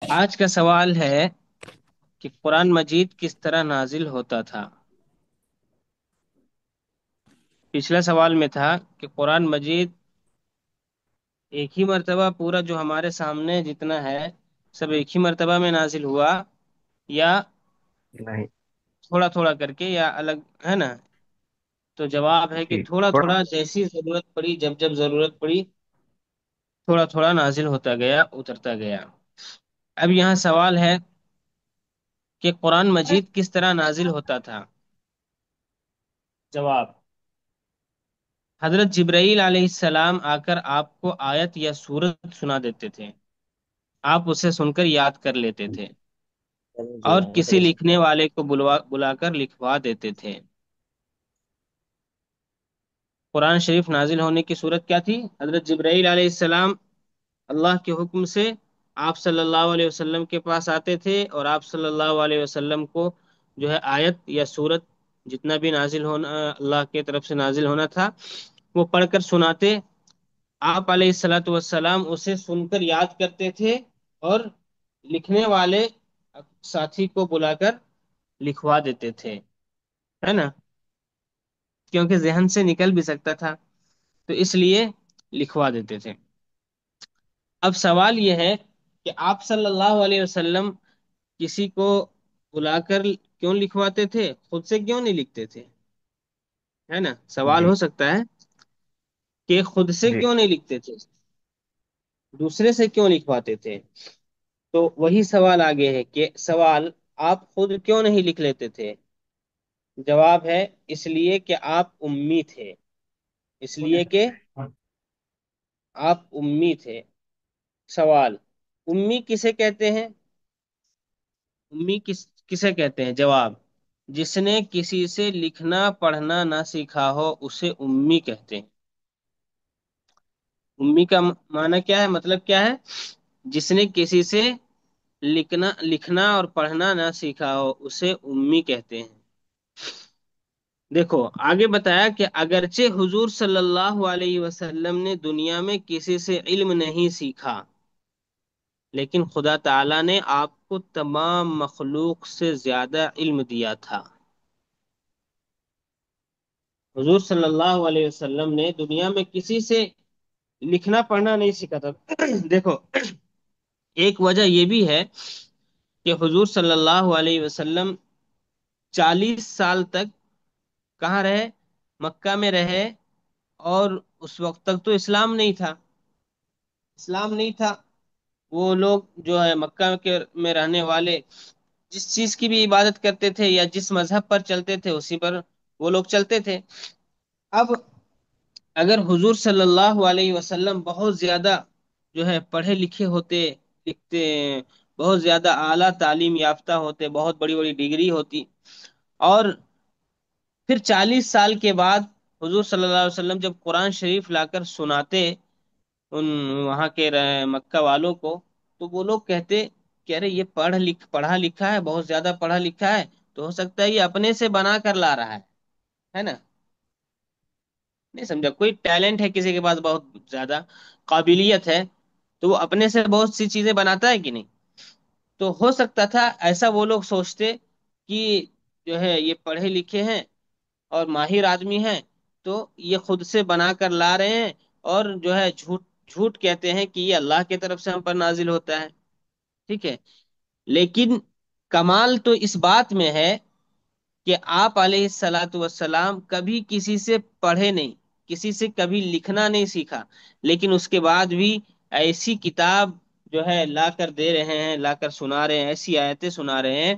آج کا سوال ہے کہ قرآن مجید کس طرح نازل ہوتا تھا۔ پچھلا سوال میں تھا کہ قرآن مجید ایک ہی مرتبہ پورا جو ہمارے سامنے جتنا ہے سب ایک ہی مرتبہ میں نازل ہوا، یا نہیں تھوڑا تھوڑا کر کے، یا الگ، ہے نا؟ تو جواب ہے کہ جی تھوڑا تھوڑا تھوڑا، جیسی ضرورت پڑی، جب جب ضرورت پڑی، تھوڑا تھوڑا نازل ہوتا گیا، اترتا گیا۔ اب یہاں سوال ہے کہ قرآن مجید کس طرح نازل ہوتا تھا۔ جواب: حضرت جبرائیل علیہ السلام آ کر آپ کو آیت یا سورت سنا دیتے تھے، آپ اسے سن کر یاد کر لیتے تھے، اور کسی لکھنے والے کو بلا کر لکھوا دیتے تھے۔ قرآن شریف نازل ہونے کی صورت کیا تھی؟ حضرت جبرائیل علیہ السلام اللہ کے حکم سے آپ صلی اللہ علیہ وسلم کے پاس آتے تھے، اور آپ صلی اللہ علیہ وسلم کو جو ہے آیت یا سورت جتنا بھی نازل ہونا، اللہ کی طرف سے نازل ہونا تھا، وہ پڑھ کر سناتے۔ آپ علیہ الصلاۃ والسلام اسے سن کر یاد کرتے تھے، اور لکھنے والے ساتھی کو بلا کر لکھوا دیتے تھے، ہے نا؟ کیونکہ ذہن سے نکل بھی سکتا تھا، تو اس لیے لکھوا دیتے تھے۔ اب سوال یہ ہے کہ آپ صلی اللہ علیہ وسلم کسی کو بلا کر کیوں لکھواتے تھے، خود سے کیوں نہیں لکھتے تھے؟ ہے نا، سوال جی ہو سکتا ہے کہ خود سے جی کیوں نہیں لکھتے تھے، دوسرے سے کیوں لکھواتے تھے؟ تو وہی سوال آگے ہے کہ سوال: آپ خود کیوں نہیں لکھ لیتے تھے؟ جواب ہے: اس لیے کہ آپ امی تھے، اس لیے کہ آپ امی تھے۔ سوال: امی کسے کہتے ہیں؟ امی کسے کہتے ہیں؟ جواب: جس نے کسی سے لکھنا پڑھنا نہ سیکھا ہو اسے امی کہتے ہیں۔ امی کا معنی کیا ہے، مطلب کیا ہے؟ جس نے کسی سے لکھنا اور پڑھنا نہ سیکھا ہو اسے امی کہتے ہیں۔ دیکھو آگے بتایا کہ اگرچہ حضور صلی اللہ علیہ وسلم نے دنیا میں کسی سے علم نہیں سیکھا، لیکن خدا تعالی نے آپ کو تمام مخلوق سے زیادہ علم دیا تھا۔ حضور صلی اللہ علیہ وسلم نے دنیا میں کسی سے لکھنا پڑھنا نہیں سیکھا تھا۔ دیکھو، ایک وجہ یہ بھی ہے کہ حضور صلی اللہ علیہ وسلم 40 سال تک کہاں رہے؟ مکہ میں رہے، اور اس وقت تک تو اسلام نہیں تھا، اسلام نہیں تھا۔ وہ لوگ جو ہے مکہ کے میں رہنے والے جس چیز کی بھی عبادت کرتے تھے یا جس مذہب پر چلتے تھے اسی پر وہ لوگ چلتے تھے۔ اب اگر حضور صلی اللہ علیہ وسلم بہت زیادہ جو ہے پڑھے لکھے ہوتے، لکھتے، بہت زیادہ اعلیٰ تعلیم یافتہ ہوتے، بہت بڑی بڑی ڈگری ہوتی، اور پھر 40 سال کے بعد حضور صلی اللہ علیہ وسلم جب قرآن شریف لا کر سناتے ان وہاں کے مکہ والوں کو، تو وہ لوگ کہتے کہ ارے یہ پڑھا لکھا ہے، بہت زیادہ پڑھا لکھا ہے، تو ہو سکتا ہے یہ اپنے سے بنا کر لا رہا ہے نا؟ نہیں سمجھا؟ کوئی ٹیلنٹ ہے کسی کے پاس، بہت زیادہ قابلیت ہے، تو وہ اپنے سے بہت سی چیزیں بناتا ہے کہ نہیں؟ تو ہو سکتا تھا ایسا وہ لوگ سوچتے کہ جو ہے یہ پڑھے لکھے ہیں اور ماہر آدمی ہیں، تو یہ خود سے بنا کر لا رہے ہیں، اور جو ہے جھوٹ جھوٹ کہتے ہیں کہ یہ اللہ کی طرف سے ہم پر نازل ہوتا ہے۔ ٹھیک ہے، لیکن کمال تو اس بات میں ہے کہ آپ علیہ الصلاۃ والسلام کبھی کسی سے پڑھے نہیں، کسی سے کبھی لکھنا نہیں سیکھا، لیکن اس کے بعد بھی ایسی کتاب جو ہے لا کر دے رہے ہیں، لا کر سنا رہے ہیں، ایسی آیتیں سنا رہے ہیں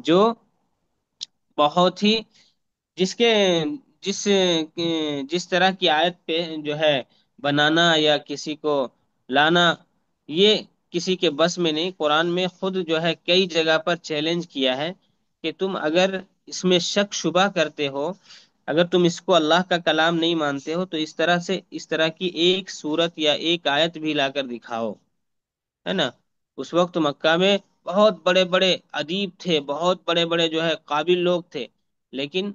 جو بہت ہی، جس کے جس جس طرح کی آیت پہ جو ہے بنانا یا کسی کو لانا، یہ کسی کے بس میں نہیں۔ قرآن میں خود جو ہے کئی جگہ پر چیلنج کیا ہے کہ تم اگر اس میں شک شبہ کرتے ہو، اگر تم اس کو اللہ کا کلام نہیں مانتے ہو، تو اس طرح کی ایک سورت یا ایک آیت بھی لا کر دکھاؤ، ہے نا؟ اس وقت مکہ میں بہت بڑے بڑے ادیب تھے، بہت بڑے بڑے جو ہے قابل لوگ تھے، لیکن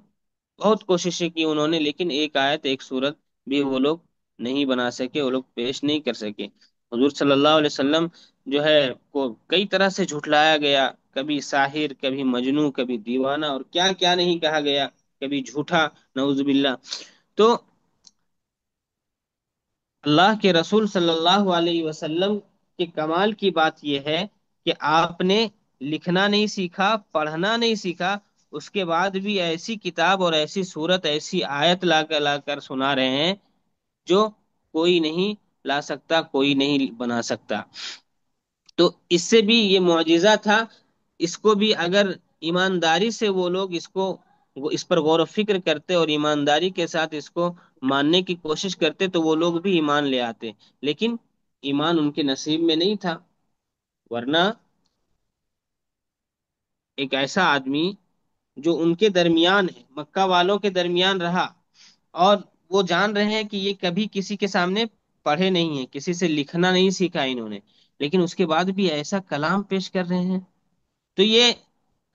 بہت کوششیں کی انہوں نے، لیکن ایک آیت ایک سورت بھی وہ لوگ نہیں بنا سکے، وہ لوگ پیش نہیں کر سکے۔ حضور صلی اللہ علیہ وسلم جو ہے کو کئی طرح سے جھٹلایا گیا، کبھی ساحر، کبھی مجنو، کبھی دیوانہ، اور کیا کیا نہیں کہا گیا، کبھی جھوٹا، نعوذ باللہ۔ تو اللہ کے رسول صلی اللہ علیہ وسلم کے کمال کی بات یہ ہے کہ آپ نے لکھنا نہیں سیکھا، پڑھنا نہیں سیکھا، اس کے بعد بھی ایسی کتاب اور ایسی صورت، ایسی آیت لا کر سنا رہے ہیں جو کوئی نہیں لا سکتا، کوئی نہیں بنا سکتا۔ تو اس سے بھی یہ معجزہ تھا۔ اس کو بھی اگر ایمانداری سے وہ لوگ وہ اس پر غور و فکر کرتے اور ایمانداری کے ساتھ اس کو ماننے کی کوشش کرتے تو وہ لوگ بھی ایمان لے آتے، لیکن ایمان ان کے نصیب میں نہیں تھا۔ ورنہ ایک ایسا آدمی جو ان کے درمیان ہے، مکہ والوں کے درمیان رہا، اور وہ جان رہے ہیں کہ یہ کبھی کسی کے سامنے پڑھے نہیں ہیں، کسی سے لکھنا نہیں سیکھا انہوں نے، لیکن اس کے بعد بھی ایسا کلام پیش کر رہے ہیں، تو یہ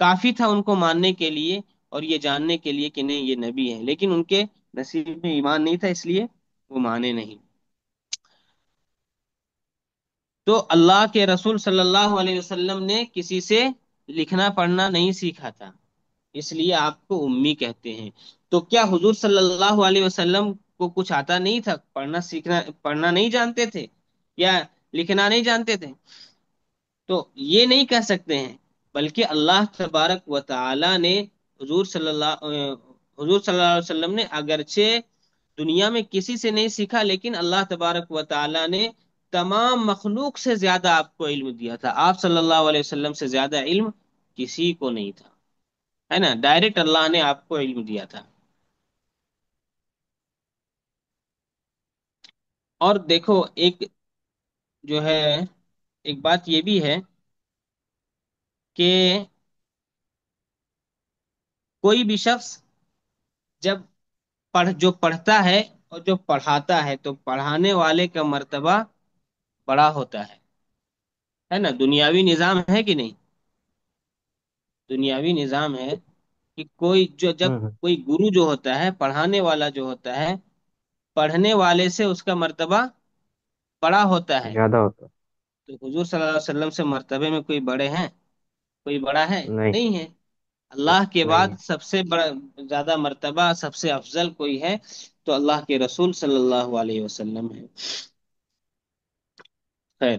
کافی تھا ان کو ماننے کے لیے اور یہ جاننے کے لیے کہ نہیں، یہ نبی ہے، لیکن ان کے نصیب میں ایمان نہیں تھا، اس لیے وہ مانے نہیں۔ تو اللہ کے رسول صلی اللہ علیہ وسلم نے کسی سے لکھنا پڑھنا نہیں سیکھا تھا، اس لیے آپ کو امی کہتے ہیں۔ تو کیا حضور صلی اللہ علیہ وسلم کو کچھ آتا نہیں تھا؟ پڑھنا سیکھنا، پڑھنا نہیں جانتے تھے یا لکھنا نہیں جانتے تھے؟ تو یہ نہیں کہہ سکتے ہیں، بلکہ اللہ تبارک و تعالی نے حضور صلی اللہ علیہ وسلم نے اگرچہ دنیا میں کسی سے نہیں سیکھا، لیکن اللہ تبارک و تعالی نے تمام مخلوق سے زیادہ آپ کو علم دیا تھا۔ آپ صلی اللہ علیہ وسلم سے زیادہ علم کسی کو نہیں تھا، ہے نا؟ ڈائریکٹ اللہ نے آپ کو علم دیا تھا۔ اور دیکھو ایک جو ہے، ایک بات یہ بھی ہے کہ کوئی بھی شخص جب جو پڑھتا ہے اور جو پڑھاتا ہے تو پڑھانے والے کا مرتبہ بڑا ہوتا ہے نا؟ دنیاوی نظام ہے کہ نہیں؟ دنیاوی نظام ہے کہ جب ہوں کوئی گرو جو ہوتا ہے، پڑھانے والا جو ہوتا ہے، پڑھنے والے سے اس کا مرتبہ بڑا ہوتا ہے۔ زیادہ ہوتا تو حضور صلی اللہ علیہ وسلم سے مرتبے میں کوئی بڑے ہیں؟ کوئی بڑا ہے؟ نہیں نہیں ہے۔ اللہ کے نہیں بعد ہے۔ سب سے بڑا، زیادہ مرتبہ، سب سے افضل کوئی ہے تو اللہ کے رسول صلی اللہ علیہ وسلم ہے۔ خیر،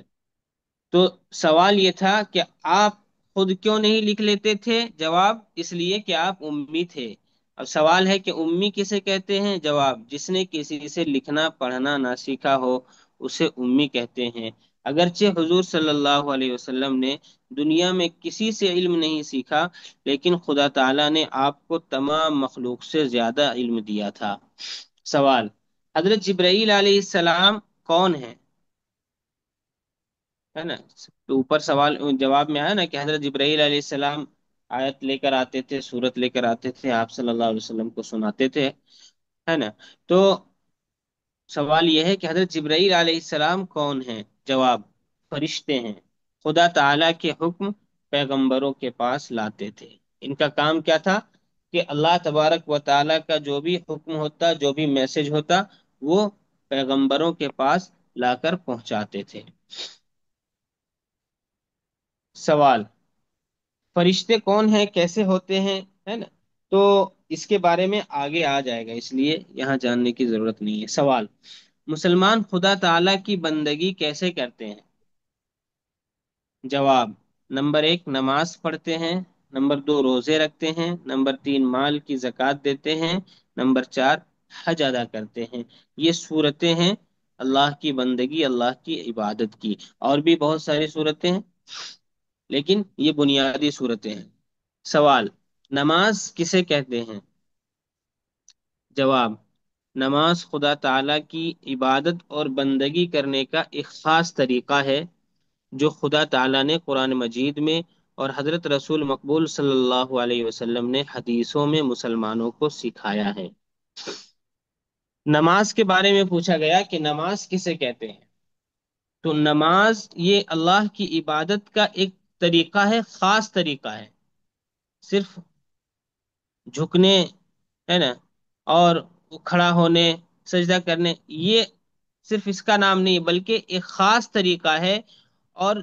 تو سوال یہ تھا کہ آپ خود کیوں نہیں لکھ لیتے تھے؟ جواب، اس لیے کہ آپ امی تھے۔ اب سوال ہے کہ امی کسے کہتے ہیں؟ جواب، جس نے کسی سے لکھنا پڑھنا نہ سیکھا ہو اسے امی کہتے ہیں۔ اگرچہ حضور صلی اللہ علیہ وسلم نے دنیا میں کسی سے علم نہیں سیکھا، لیکن خدا تعالی نے آپ کو تمام مخلوق سے زیادہ علم دیا تھا۔ سوال، حضرت جبرائیل علیہ السلام کون ہے؟ ہے نا؟ تو اوپر سوال جواب میں آیا نا کہ حضرت جبرائیل علیہ السلام آیت لے کر آتے تھے، سورت لے کر آتے تھے، آپ صلی اللہ علیہ وسلم کو سناتے تھے، ہے نا؟ تو سوال یہ ہے کہ حضرت جبرائیل علیہ السلام کون ہیں؟ جواب، فرشتے ہیں، خدا تعالی کے حکم پیغمبروں کے پاس لاتے تھے۔ ان کا کام کیا تھا؟ کہ اللہ تبارک و تعالی کا جو بھی حکم ہوتا، جو بھی میسج ہوتا، وہ پیغمبروں کے پاس لا کر پہنچاتے تھے۔ سوال، فرشتے کون ہیں، کیسے ہوتے ہیں، ہے نا؟ تو اس کے بارے میں آگے آ جائے گا، اس لیے یہاں جاننے کی ضرورت نہیں ہے۔ سوال، مسلمان خدا تعالی کی بندگی کیسے کرتے ہیں؟ جواب، نمبر ایک، نماز پڑھتے ہیں، نمبر دو، روزے رکھتے ہیں، نمبر تین، مال کی زکوٰۃ دیتے ہیں، نمبر چار، حج ادا کرتے ہیں۔ یہ صورتیں ہیں اللہ کی بندگی، اللہ کی عبادت کی۔ اور بھی بہت ساری صورتیں ہیں، لیکن یہ بنیادی صورتیں ہیں۔ سوال، نماز کسے کہتے ہیں؟ جواب، نماز خدا تعالی کی عبادت اور بندگی کرنے کا ایک خاص طریقہ ہے جو خدا تعالی نے قرآن مجید میں اور حضرت رسول مقبول صلی اللہ علیہ وسلم نے حدیثوں میں مسلمانوں کو سکھایا ہے۔ نماز کے بارے میں پوچھا گیا کہ نماز کسے کہتے ہیں؟ تو نماز یہ اللہ کی عبادت کا ایک طریقہ ہے، خاص طریقہ ہے۔ صرف جھکنے، ہے نا، اور کھڑا ہونے، سجدہ کرنے، یہ صرف اس کا نام نہیں بلکہ ایک خاص طریقہ ہے۔ اور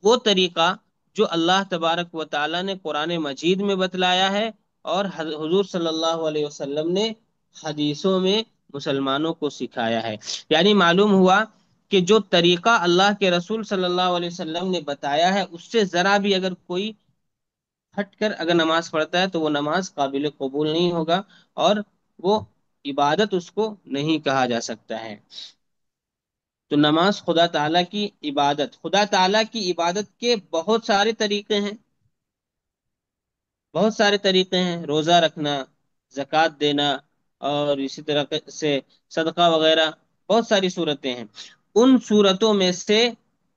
وہ طریقہ جو اللہ تبارک و تعالی نے قرآن مجید میں بتلایا ہے، اور حضور صلی اللہ علیہ وسلم نے حدیثوں میں مسلمانوں کو سکھایا ہے۔ یعنی معلوم ہوا کہ جو طریقہ اللہ کے رسول صلی اللہ علیہ وسلم نے بتایا ہے، اس سے ذرا بھی اگر کوئی ہٹ کر اگر نماز پڑھتا ہے تو وہ نماز قابل قبول نہیں ہوگا، اور وہ عبادت اس کو نہیں کہا جا سکتا ہے۔ تو نماز خدا تعالیٰ کی عبادت، خدا تعالیٰ کی عبادت کے بہت سارے طریقے ہیں، بہت سارے طریقے ہیں، روزہ رکھنا، زکوٰۃ دینا، اور اسی طرح سے صدقہ وغیرہ، بہت ساری صورتیں ہیں۔ ان صورتوں میں سے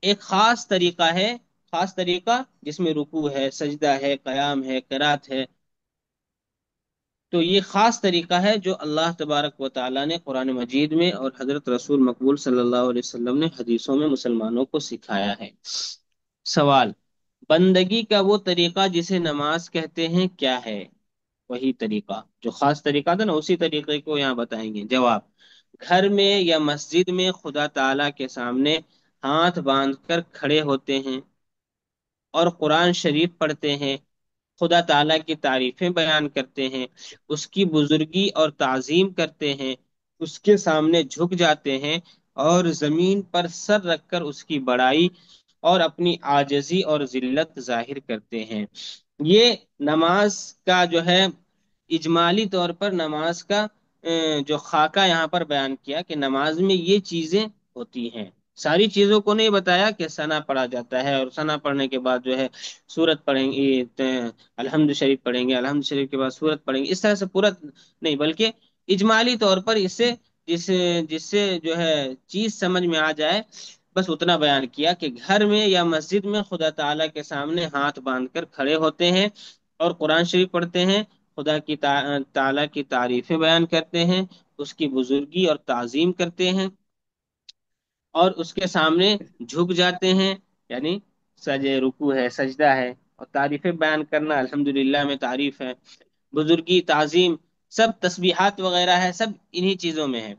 ایک خاص طریقہ ہے، خاص طریقہ جس میں رکوع ہے، سجدہ ہے، قیام ہے، قرات ہے۔ تو یہ خاص طریقہ ہے جو اللہ تبارک و تعالیٰ نے قرآن مجید میں اور حضرت رسول مقبول صلی اللہ علیہ وسلم نے حدیثوں میں مسلمانوں کو سکھایا ہے۔ سوال: بندگی کا وہ طریقہ جسے نماز کہتے ہیں کیا ہے؟ وہی طریقہ جو خاص طریقہ تھا نا، اسی طریقے کو یہاں بتائیں گے۔ جواب: گھر میں یا مسجد میں خدا تعالیٰ کے سامنے ہاتھ باندھ کر کھڑے ہوتے ہیں اور قرآن شریف پڑھتے ہیں، خدا تعالیٰ کی تعریفیں بیان کرتے ہیں، اس کی بزرگی اور تعظیم کرتے ہیں، اس کے سامنے جھک جاتے ہیں، اور زمین پر سر رکھ کر اس کی بڑائی اور اپنی عاجزی اور ذلت ظاہر کرتے ہیں۔ یہ نماز کا جو ہے اجمالی طور پر نماز کا جو خاکہ یہاں پر بیان کیا کہ نماز میں یہ چیزیں ہوتی ہیں۔ ساری چیزوں کو نہیں بتایا کہ ثنا پڑھا جاتا ہے، اور ثنا پڑھنے کے بعد جو ہے سورت پڑھیں گے، الحمد شریف پڑھیں گے، الحمد شریف کے بعد سورت پڑھیں گے، اس طرح سے پورا نہیں، بلکہ اجمالی طور پر اس سے جس جس سے جو ہے چیز سمجھ میں آ جائے، بس اتنا بیان کیا کہ گھر میں یا مسجد میں خدا تعالیٰ کے سامنے ہاتھ باندھ کر کھڑے ہوتے ہیں اور قرآن شریف پڑھتے ہیں، خدا کی تعالیٰ کی تعریفیں بیان کرتے ہیں، اس کی بزرگی اور تعظیم کرتے ہیں، اور اس کے سامنے جھک جاتے ہیں، یعنی رکوع ہے، سجدہ ہے، اور تعریفیں بیان کرنا، الحمدللہ میں تعریف ہے، بزرگی، تعظیم، سب تسبیحات وغیرہ ہے، سب انہی چیزوں میں ہے،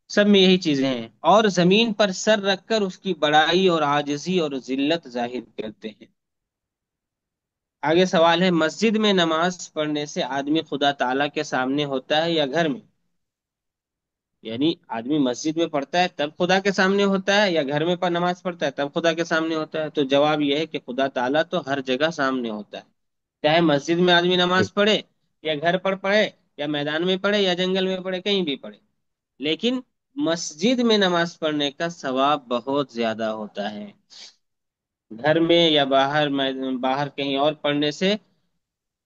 سب میں یہی چیزیں ہیں، اور زمین پر سر رکھ کر اس کی بڑائی اور عاجزی اور ذلت ظاہر کرتے ہیں۔ آگے سوال ہے: مسجد میں نماز پڑھنے سے آدمی خدا تعالیٰ کے سامنے ہوتا ہے یا گھر میں؟ یعنی آدمی مسجد میں پڑھتا ہے تب خدا کے سامنے ہوتا ہے، یا گھر میں پر نماز پڑھتا ہے تب خدا کے سامنے ہوتا ہے؟ تو جواب یہ ہے کہ خدا تعالیٰ تو ہر جگہ سامنے ہوتا ہے، چاہے مسجد میں آدمی نماز پڑھے، یا گھر پر پڑھے، یا میدان میں پڑھے، یا جنگل میں پڑھے، کہیں بھی پڑھے، لیکن مسجد میں نماز پڑھنے کا ثواب بہت زیادہ ہوتا ہے۔ گھر میں یا باہر کہیں اور پڑھنے سے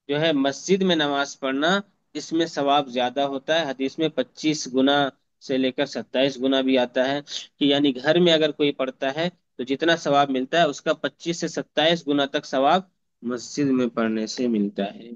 جو ہے مسجد میں نماز پڑھنا، اس میں ثواب زیادہ ہوتا ہے۔ حدیث میں 25 گنا سے لے کر 27 گنا بھی آتا ہے، کہ یعنی گھر میں اگر کوئی پڑھتا ہے تو جتنا ثواب ملتا ہے اس کا 25 سے 27 گنا تک ثواب مسجد میں پڑھنے سے ملتا ہے۔